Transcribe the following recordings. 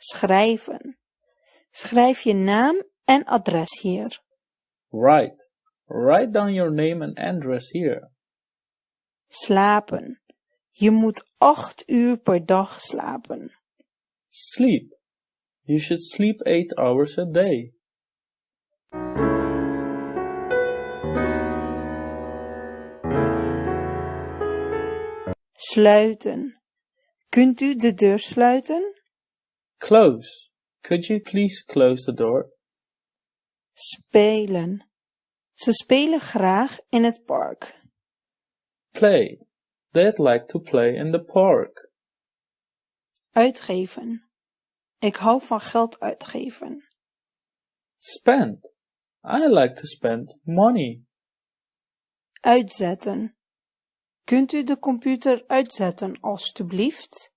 Schrijven. Schrijf je naam en adres hier. Write. Write down your name and address here. Slapen. Je moet 8 uur per dag slapen. Sleep. You should sleep 8 hours a day. Sluiten. Kunt u de deur sluiten? Close. Could you please close the door? Spelen. Ze spelen graag in het park. Play. They'd like to play in the park. Uitgeven. Ik hou van geld uitgeven. Spend. I like to spend money. Uitzetten. Kunt u de computer uitzetten, alstublieft?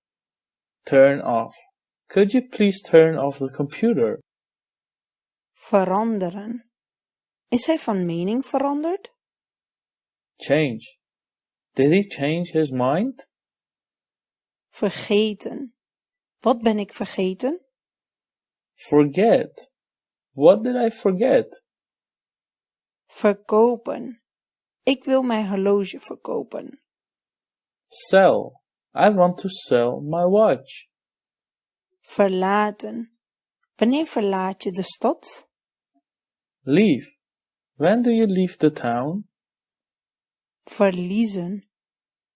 Turn off. Could you please turn off the computer? Veranderen. Is hij van mening veranderd? Change. Did he change his mind? Vergeten. Wat ben ik vergeten? Forget. What did I forget? Verkopen. Ik wil mijn horloge verkopen. Sell. I want to sell my watch. Verlaten. Wanneer verlaat je de stad? Leave. When do you leave the town? Verliezen.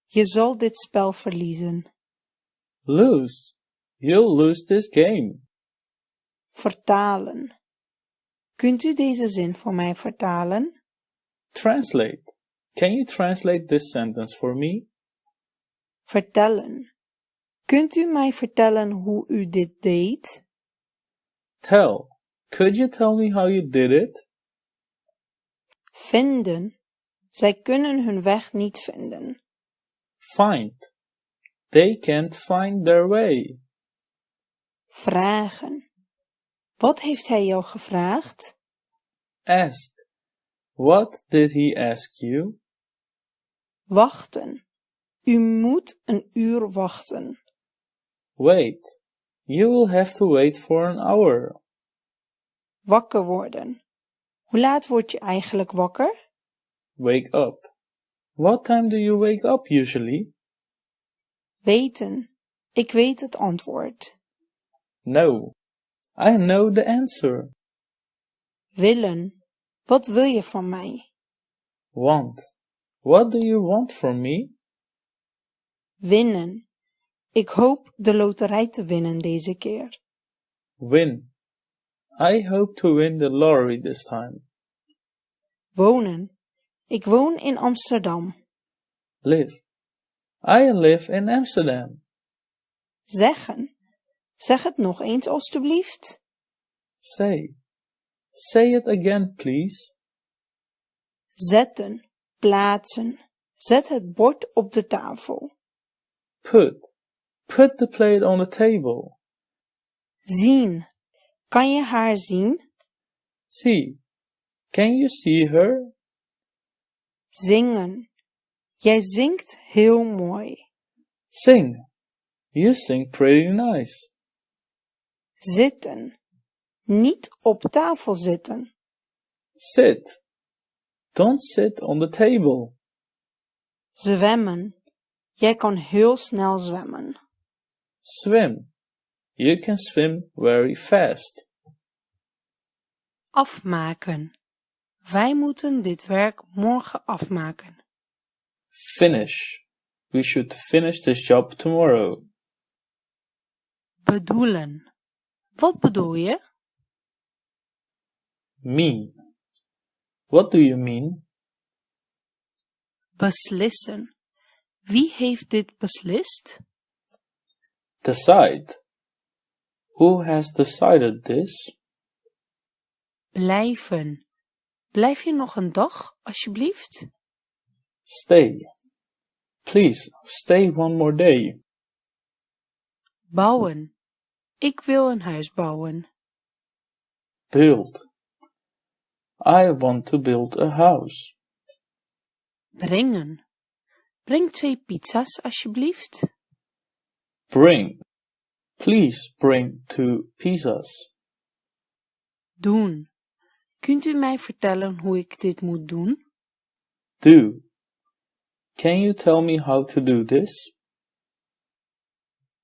Je zal dit spel verliezen. Lose. You'll lose this game. Vertalen. Kunt u deze zin voor mij vertalen? Translate. Can you translate this sentence for me? Vertellen. Kunt u mij vertellen hoe u dit deed? Tell. Could you tell me how you did it? Vinden. Zij kunnen hun weg niet vinden. Find. They can't find their way. Vragen. Wat heeft hij jou gevraagd? Ask. What did he ask you? Wachten. U moet een uur wachten. Wait. You will have to wait for an hour. Wakker worden. Hoe laat word je eigenlijk wakker? Wake up. What time do you wake up usually? Weten. Ik weet het antwoord. No. I know the answer. Willen. Wat wil je van mij? Want. What do you want from me? Winnen. Ik hoop de loterij te winnen deze keer. Win. I hope to win the lottery this time. Wonen. Ik woon in Amsterdam. Live. I live in Amsterdam. Zeggen. Zeg het nog eens alstublieft. Say. Say it again, please. Zetten. Plaatsen. Zet het bord op de tafel. Put. Put the plate on the table. Zien. Kan je haar zien? See. Can you see her? Zingen. Jij zingt heel mooi. Sing. You sing pretty nice. Zitten. Niet op tafel zitten. Sit. Don't sit on the table. Zwemmen. Jij kan heel snel zwemmen. Swim. You can swim very fast. Afmaken. Wij moeten dit werk morgen afmaken. Finish. We should finish this job tomorrow. Bedoelen. Wat bedoel je? Mean. What do you mean? Beslissen. Wie heeft dit beslist? Decide. Who has decided this? Blijven. Blijf je nog een dag, alsjeblieft? Stay. Please, stay one more day. Bouwen. Ik wil een huis bouwen. Build. I want to build a house. Brengen. Breng 2 pizza's, alsjeblieft. Bring. Please bring 2 pizzas. Doen. Kunt u mij vertellen hoe ik dit moet doen? Do. Can you tell me how to do this?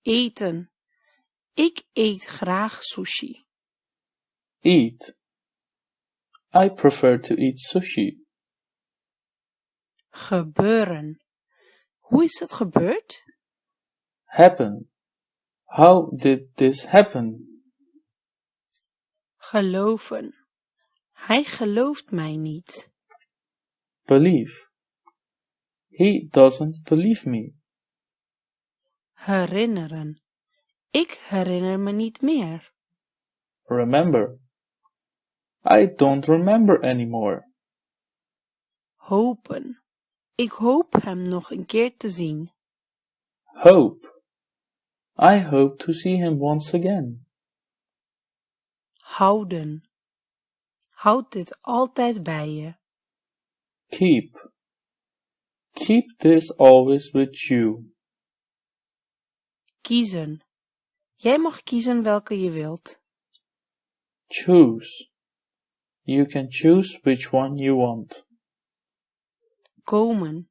Eten. Ik eet graag sushi. Eat. I prefer to eat sushi. Gebeuren. Hoe is het gebeurd? Happen. How did this happen? Geloven. Hij gelooft mij niet. Believe. He doesn't believe me. Herinneren. Ik herinner me niet meer. Remember. I don't remember anymore. Hopen. Ik hoop hem nog een keer te zien. Hope. I hope to see him once again. Houden. Houd dit altijd bij je. Keep. Keep this always with you. Kiezen. Jij mag kiezen welke je wilt. Choose. You can choose which one you want. Komen.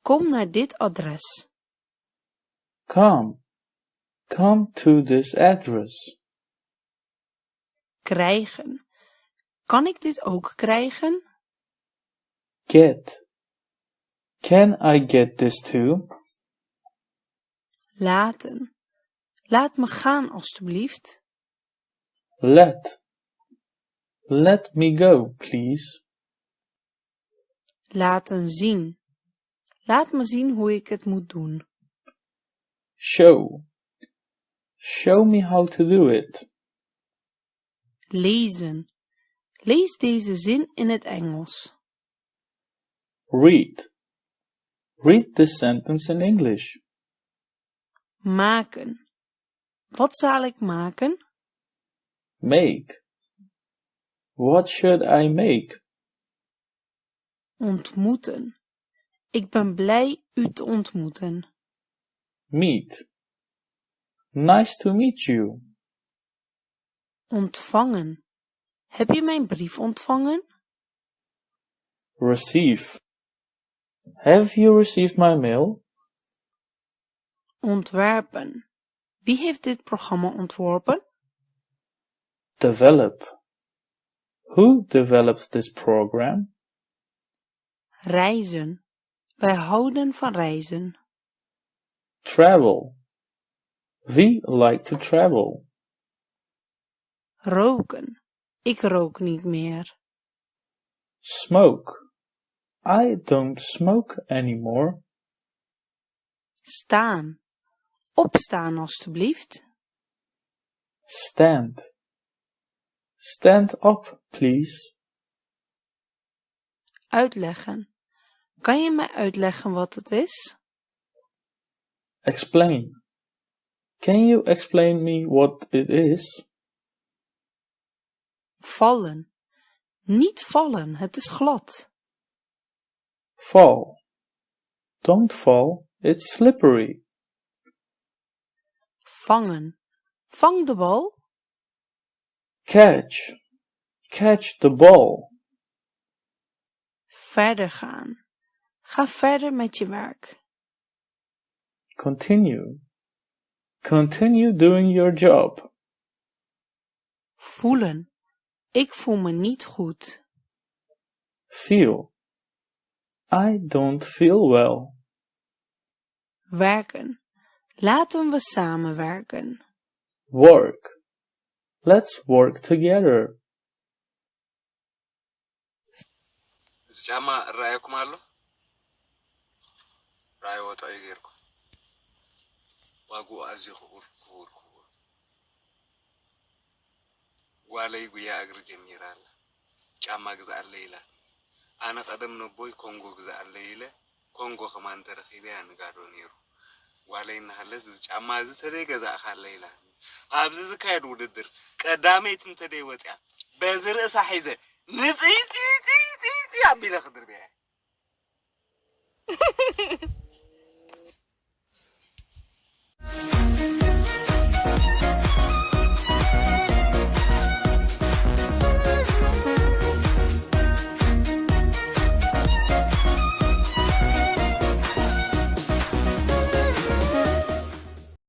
Kom naar dit adres. Come. Come to this address. Krijgen. Kan ik dit ook krijgen? Get. Can I get this too? Laten. Laat me gaan, alstublieft. Let. Let me go, please. Laten zien. Laat me zien hoe ik het moet doen. Show. Show me how to do it. Lezen. Lees deze zin in het Engels. Read. Read this sentence in English. Maken. Wat zal ik maken? Make. What should I make? Ontmoeten. Ik ben blij u te ontmoeten. Meet. Nice to meet you. Ontvangen. Heb je mijn brief ontvangen? Receive. Have you received my mail? Ontwerpen. Wie heeft dit programma ontworpen? Develop. Who developed this program? Reizen. Wij houden van reizen. Travel. We like to travel. Roken. Ik rook niet meer. Smoke. I don't smoke anymore. Staan. Opstaan, alstublieft. Stand. Stand up, please. Uitleggen. Kan je mij uitleggen wat het is? Explain. Can you explain me what it is? Vallen. Niet vallen, het is glad. Fall. Don't fall, it's slippery. Vangen. Vang de bal. Catch. Catch the ball. Verder gaan. Ga verder met je werk. Continue. Continue doing your job. Voelen. Ik voel me niet goed. Feel. I don't feel well. Werken. Laten we samenwerken. Work. Let's work together. ጫማ ራእይኩም አሎ ራእይ ወጣ ይገርኩ ዋጉ አዚ ኹር ዋለይ ጉያ እግር ጀሚራል ጫማ ግዛአለ ይላል አነ ቀደም ነው ቦይ ኮንጎ ግዛአለ ይለ ኮንጎ ከማን ተረኺበ ያንጋዶ ነይሩ ዋለይና ሐለዝ ጫማ እዚ ተደይ ገዛእ ካለ ይላል ኣብዚ ዝካየድ ውድድር ቀዳሜትን ተደይ ወጽያ በዝርእሳ ሒዘ ንጽይቲ አቢለ خضر بيه